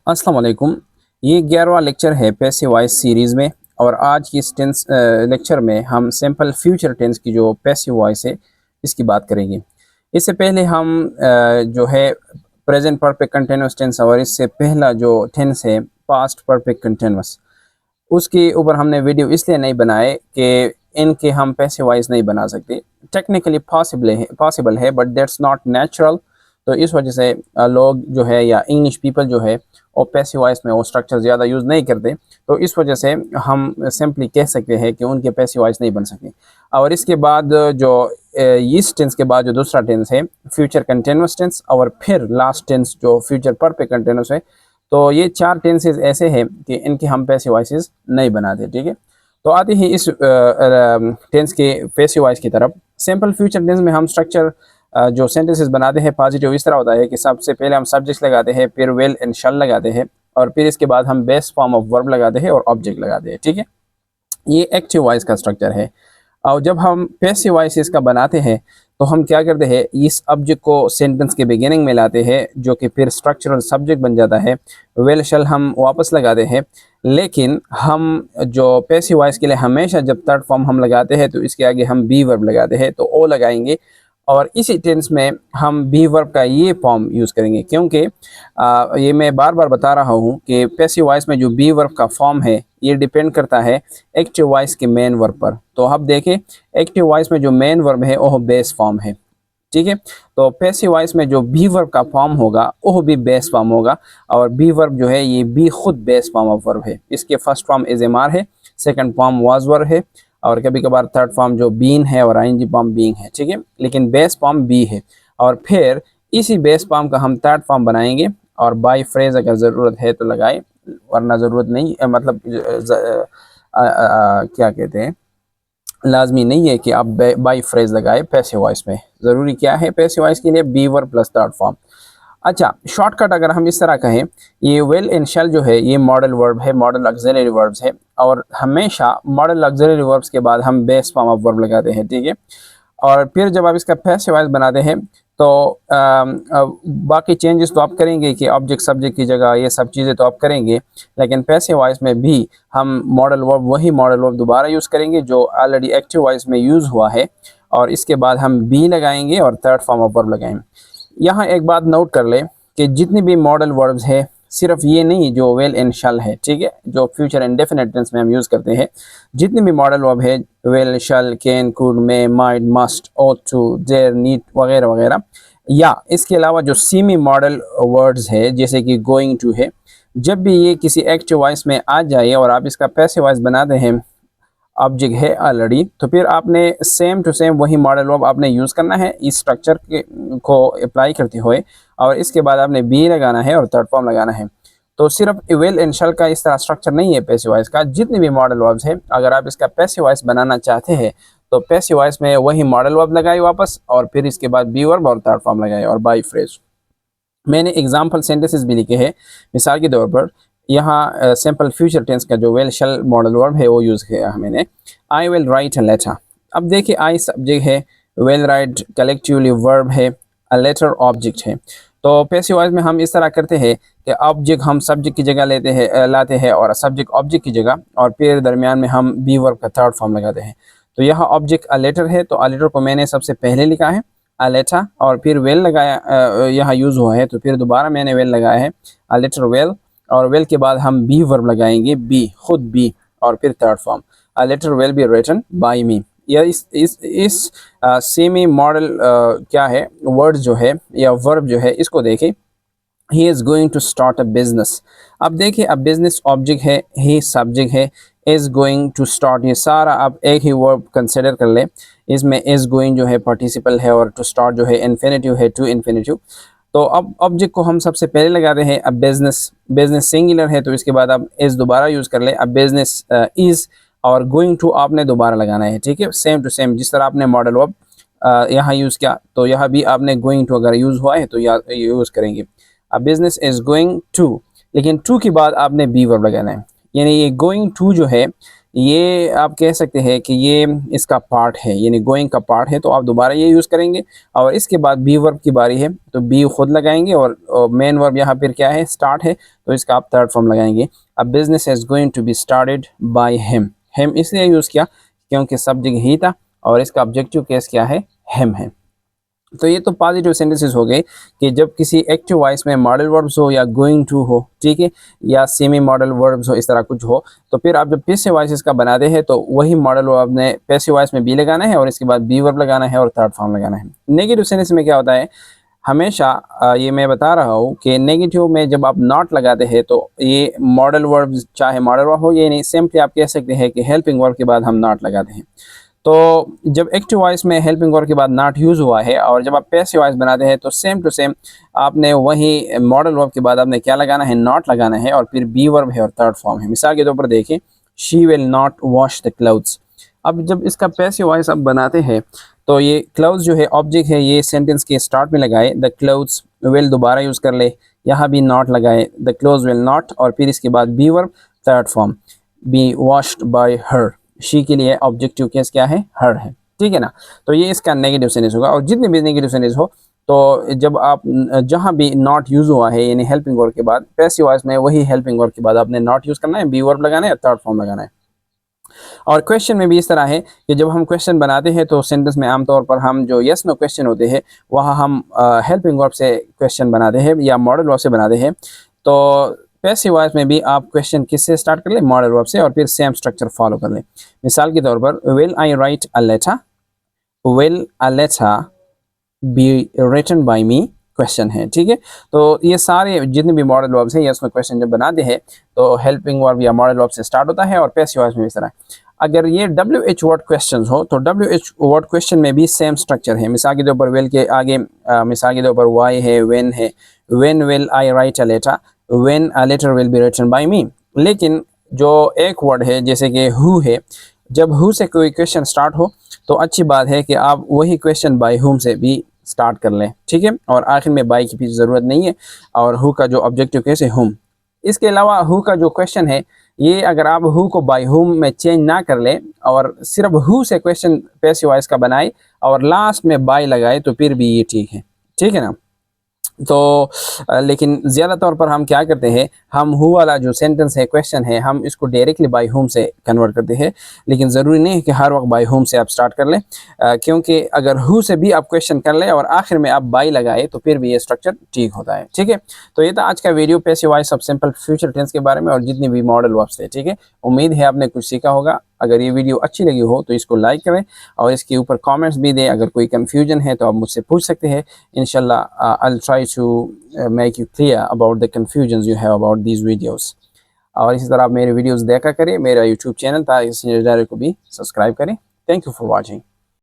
अस्सलाम वालेकुम। ये 11वां लेक्चर है पैसिव वॉइस सीरीज़ में। और आज की इस टेंस लेक्चर में हम सिंपल फ्यूचर टेंस की जो पैसिव वॉइस है इसकी बात करेंगे। इससे पहले हम जो है प्रेजेंट परफेक्ट कंटिन्यूअस टेंस और इससे पहला जो टेंस है पास्ट परफेक्ट कंटिन्यूअस, उसके ऊपर हमने वीडियो इसलिए नहीं बनाए कि इनके हम पैसिव वॉइस नहीं बना सकते। टेक्निकली पॉसिबल है बट दैट्स नॉट नेचुरल। तो इस वजह से लोग जो है या इंग्लिश पीपल जो है और पैसिव वॉइस में वो स्ट्रक्चर ज़्यादा यूज़ नहीं करते। तो इस वजह से हम सिंपली कह सकते हैं कि उनके पैसिव वॉइस नहीं बन सकते। और इसके बाद जो इस टेंस के बाद जो दूसरा टेंस है फ्यूचर कंटिन्यूअस टेंस और फिर लास्ट टेंस जो फ्यूचर परफेक्ट कंटिन्यूअस है। तो ये चार टेंसेस ऐसे हैं कि इनके हम पैसिव वॉइसेस नहीं बनाते। ठीक है, तो आते हैं इस टेंस के पैसिव वॉइस की तरफ। सिंपल फ्यूचर टेंस में हम स्ट्रक्चर जो सेंटेंसेस बनाते हैं पॉजिटिव इस तरह होता है कि सबसे पहले हम सब्जेक्ट लगाते हैं, फिर वेल एंड शल लगाते हैं, और फिर इसके बाद हम बेस फॉर्म ऑफ वर्ब लगाते हैं और ऑब्जेक्ट लगाते हैं। ठीक है, ये एक्टिव वॉइस का स्ट्रक्चर है। और जब हम पैसिव वॉइस इसका बनाते हैं तो हम क्या करते हैं, इस ऑब्जेक्ट को सेंटेंस के बिगिनिंग में लाते हैं जो कि फिर स्ट्रक्चरल सब्जेक्ट बन जाता है। वेल शल हम वापस लगाते हैं, लेकिन हम जो पैसिव वॉइस के लिए हमेशा जब थर्ड फॉर्म हम लगाते हैं तो इसके आगे हम बी वर्ब लगाते हैं, तो ओ लगाएंगे। और इसी टेंस में हम बी वर्ब का ये फॉर्म यूज़ करेंगे, क्योंकि ये मैं बार बार बता रहा हूँ कि पैसिव वॉइस में जो बी वर्ब का फॉर्म है ये डिपेंड करता है एक्टिव वॉइस के मेन वर्ब पर। तो अब देखें, एक्टिव वॉइस में जो मेन वर्ब है वो बेस फॉर्म है। ठीक है, तो पैसिव वॉइस में जो बी वर्ब का फॉर्म होगा वो भी बेस फॉर्म होगा। और बी वर्ब जो है ये बी खुद बेस फॉर्म ऑफ वर्ब है। इसके first form is am are है, सेकंड फॉर्म वाज वर्ब है, और कभी कभार थर्ड फॉर्म जो बीन है और आईएनजी फॉर्म बीइंग है। ठीक है, लेकिन बेस फॉर्म बी है। और फिर इसी बेस फॉर्म का हम थर्ड फॉर्म बनाएंगे, और बाय फ्रेज अगर ज़रूरत है तो लगाए, वरना ज़रूरत नहीं, मतलब क्या कहते हैं, लाजमी नहीं है कि आप बाय फ्रेज लगाए पैसिव वॉइस में। ज़रूरी क्या है पैसिव वॉइस के लिए, be verb plus third form. अच्छा, शॉर्टकट अगर हम इस तरह कहें, ये वेल एंड शैल जो है ये मॉडल वर्ब है, मॉडल ऑक्सिलरी वर्ब्स है, और हमेशा मॉडल ऑक्सिलरी वर्ब्स के बाद हम बेस फॉर्म ऑफ वर्ब लगाते हैं। ठीक है, और फिर जब आप इसका पैसिव वॉइस बनाते हैं तो बाकी चेंजेस तो आप करेंगे कि ऑब्जेक्ट सब्जेक्ट की जगह ये सब चीज़ें तो आप करेंगे, लेकिन पैसिव वॉइस में भी हम मॉडल वर्ब, वही मॉडल वर्ब दोबारा यूज़ करेंगे जो ऑलरेडी एक्टिव वॉइस में यूज़ हुआ है, और इसके बाद हम बी लगाएंगे और थर्ड फॉर्म ऑफ वर्ब लगाएंगे। यहाँ एक बात नोट कर ले कि जितनी भी मॉडल वर्ब्स है, सिर्फ ये नहीं जो वेल एंड शल है, ठीक है, जो फ्यूचर इंडेफिनिट टेंस में हम यूज़ करते हैं, जितनी भी मॉडल वर्ब है, well, shall, can, could, may, might, must, ought to, dare, need वगैरह वगैरह, या इसके अलावा जो सेमी मॉडल वर्ड्स है जैसे कि गोइंग टू है, जब भी ये किसी एक्टिव वॉइस में आ जाए और आप इसका पैसिव वॉइस बनाते हैं, ऑब्जेक्ट है ऑलरेडी, तो फिर आपने सेम टू सेम वही मॉडल वर्ब आपने यूज़ करना है इस स्ट्रक्चर के को अप्लाई करते हुए, और इसके बाद आपने बी लगाना है और थर्ड फॉर्म लगाना है। तो सिर्फ वेल एंड शल का इस तरह स्ट्रक्चर नहीं है पैसिव वॉइस का। जितने भी मॉडल वर्ब्स है, अगर आप इसका पैसिव वॉइस बनाना चाहते हैं तो पैसिव वॉइस में वही मॉडल वर्ब लगाए वापस, और फिर इसके बाद बी वर्ब और थर्ड फॉर्म लगाए और बाई फ्रेज। मैंने एग्जाम्पल सेंटेंसेस भी लिखे हैं। मिसाल के तौर पर यहाँ सिंपल फ्यूचर टेंस का जो वेल शल मॉडल वर्ब है वो यूज़ किया है मैंने। I will write a letter. अब देखिए, आई सब्जेक्ट है, वेल राइट कलेक्टिवली वर्ब है, अ लेटर ऑब्जेक्ट है। तो पैसिव वॉइस में हम इस तरह करते हैं कि ऑब्जेक्ट हम सब्जेक्ट की जगह लेते हैं, लाते हैं, और सब्जेक्ट ऑब्जेक्ट की जगह, और फिर दरमियान में हम बी वर्ब का थर्ड फॉर्म लगाते हैं। तो यहाँ ऑब्जेक्ट अ लेटर है, तो अ लेटर को मैंने सबसे पहले लिखा है अ लेटर, और फिर वेल लगाया, यहाँ यूज़ हुआ है, तो फिर दोबारा मैंने वेल लगाया है अ लेटर वेल, और वेल के बाद हम बी वर्ब लगाएंगे, बी खुद बी, और फिर third form a letter will be written by me. या इस सेमी मॉडल क्या है वर्ड जो है या वर्ब जो है, इसको देखें, he is going to start a business. अब देखिए, अब बिजनेस ऑब्जेक्ट है, ही सब्जेक्ट है, इज़ गोइंग टू स्टार्ट, ये सारा आप एक ही वर्ब कंसिडर कर ले। इसमें इज़ गोइंग जो है पार्टिसिपल है, और टू स्टार्ट जो है इन्फिनेटिव है, टू इन्फिनेटिव। तो अब ऑब्जेक्ट को हम सबसे पहले लगाते हैं। अब बिजनेस, बिजनेस सिंगुलर है, तो इसके बाद आप इज़ दोबारा यूज़ कर ले। अब बिजनेस इज़, और गोइंग टू आपने दोबारा लगाना है। ठीक है, सेम टू सेम जिस तरह आपने मॉडल वर्ब यहाँ यूज़ किया, तो यहाँ भी आपने गोइंग टू अगर यूज़ हुआ है तो यूज़ करेंगे। अब बिजनेस इज़ गोइंग टू, लेकिन टू के बाद आपने बी वर्ब लगाना है। यानी ये गोइंग टू जो है ये आप कह सकते हैं कि ये इसका पार्ट है, यानी गोइंग का पार्ट है, तो आप दोबारा ये यूज़ करेंगे। और इसके बाद बी वर्ब की बारी है तो बी खुद लगाएंगे, और मेन वर्ब यहाँ पर क्या है, स्टार्ट है, तो इसका आप थर्ड फॉर्म लगाएंगे। A business is going to be started by him. Him इसलिए यूज़ किया क्योंकि सब्जेक्ट ही था और इसका ऑब्जेक्टिव केस क्या है, हिम है। तो ये तो पॉजिटिव सेंटेंसेस हो गए कि जब किसी एक्टिव वॉइस में मॉडल वर्ब्स हो या गोइंग टू हो, ठीक है, या सेमी मॉडल वर्ब्स हो, इस तरह कुछ हो, तो फिर आप जब पैसिव वॉइस का बनाते हैं तो वही मॉडल वर्ब ने पैसिव वॉइस में बी लगाना है और इसके बाद बी वर्ब लगाना है और थर्ड फॉर्म लगाना है। नेगेटिव सेंटेंस में क्या होता है, हमेशा ये मैं बता रहा हूँ कि नेगेटिव में जब आप नॉट लगाते हैं तो ये मॉडल वर्ब, चाहे मॉडल वर्ब हो, ये नहीं, सिंपली आप कह सकते हैं कि हेल्पिंग वर्ब के बाद हम नॉट लगाते हैं। तो जब एक्टिव वॉइस में हेल्पिंग वर्ब के बाद नॉट यूज़ हुआ है और जब आप पैसिव वॉइस बनाते हैं तो सेम टू सेम आपने वही मॉडल वर्ब के बाद आपने क्या लगाना है, नॉट लगाना है, और फिर बी वर्ब है और थर्ड फॉर्म है। मिसाल के तौर पर देखें, she will not wash the clothes. अब जब इसका पैसिव वॉइस आप बनाते हैं तो ये क्लोथ्स जो है ऑब्जेक्ट है, ये सेंटेंस के स्टार्ट में लगाए, द क्लोथ्स विल दोबारा यूज़ कर ले, यहाँ भी नॉट लगाए, द क्लोथ्स विल नॉट, और फिर इसके बाद be verb third form, be washed by her. She के लिए ऑब्जेक्टिव केस क्या है, हर है, ठीक है ना। तो ये इसका नेगेटिव सेंटेंस होगा। और जितने भी नेगेटिव सेंटेंस हो तो जब आप जहाँ भी नॉट यूज़ हुआ है यानी हेल्पिंग वर्ब के बाद, पैसिव वॉइस में वही हेल्पिंग वर्ब के बाद आपने नॉट यूज़ करना है, बी वर्ब लगाना है, थर्ड फॉर्म लगाना है। और क्वेश्चन में भी इस तरह है कि जब हम क्वेश्चन बनाते हैं तो सेंटेंस में आमतौर पर हम जो यस नो क्वेश्चन होते हैं वहाँ हम हेल्पिंग वर्ब से क्वेश्चन बनाते हैं या मॉडल वर्ब से बनाते हैं। तो पैसिव वॉइस में भी आप क्वेश्चन किससे स्टार्ट कर लें, मॉडल वर्ब से, और फिर सेम स्ट्रक्चर फॉलो कर लें। मिसाल के तौर पर, will I write a letter, will a letter be written by me, question है, ठीक है। तो ये सारे जितने भी मॉडल वर्ब्स हैं, यस नो क्वेश्चन जब बनाते हैं तो हेल्पिंग वर्ब या मॉडल वर्ब से स्टार्ट होता है, और पैसिव वॉइस में इस तरह। अगर ये WH वर्ड क्वेश्चन हो तो WH वर्ड क्वेश्चन में भी सेम स्ट्रक्चर है। मिसाल के तौर पर विल के आगे मिसाल के तौर पर वाई है, व्हेन है, when will I write a letter, when a letter will be written by me. लेकिन जो एक वर्ड है जैसे कि हु है, जब हु से कोई क्वेश्चन स्टार्ट हो तो अच्छी बात है कि आप वही क्वेश्चन बाय हुम से भी स्टार्ट कर लें, ठीक है, और आखिर में बाय की भी ज़रूरत नहीं है। और हु का जो ऑब्जेक्टिव केस है हुम। इसके अलावा हु का जो क्वेश्चन है, ये अगर आप हु को बाय हुम में चेंज ना कर लें और सिर्फ हु से क्वेश्चन पैसिव वॉइस का बनाए और लास्ट में बाय लगाए तो फिर भी ये ठीक है, ठीक है ना। तो लेकिन ज़्यादा तौर पर हम क्या करते हैं, हम हु वाला जो सेंटेंस है, क्वेश्चन है, हम इसको डायरेक्टली बाय होम से कन्वर्ट करते हैं। लेकिन ज़रूरी नहीं है कि हर वक्त बाय होम से आप स्टार्ट कर लें, क्योंकि अगर हु से भी आप क्वेश्चन कर लें और आखिर में आप बाय लगाए तो फिर भी ये स्ट्रक्चर ठीक होता है, ठीक है। तो ये था आज का video passive voice of simple future tense के बारे में और जितनी भी मॉडल वर्ब्स थे, ठीक है। उम्मीद है आपने कुछ सीखा होगा। अगर ये वीडियो अच्छी लगी हो तो इसको लाइक करें और इसके ऊपर कमेंट्स भी दें। अगर कोई कन्फ्यूजन है तो आप मुझसे पूछ सकते हैं। इंशाल्लाह I will try to make you clear about the confusions you have about these videos। और इसी तरह आप मेरे वीडियोस देखा करें, मेरा यूट्यूब चैनल था इस को भी सब्सक्राइब करें। Thank you for watching.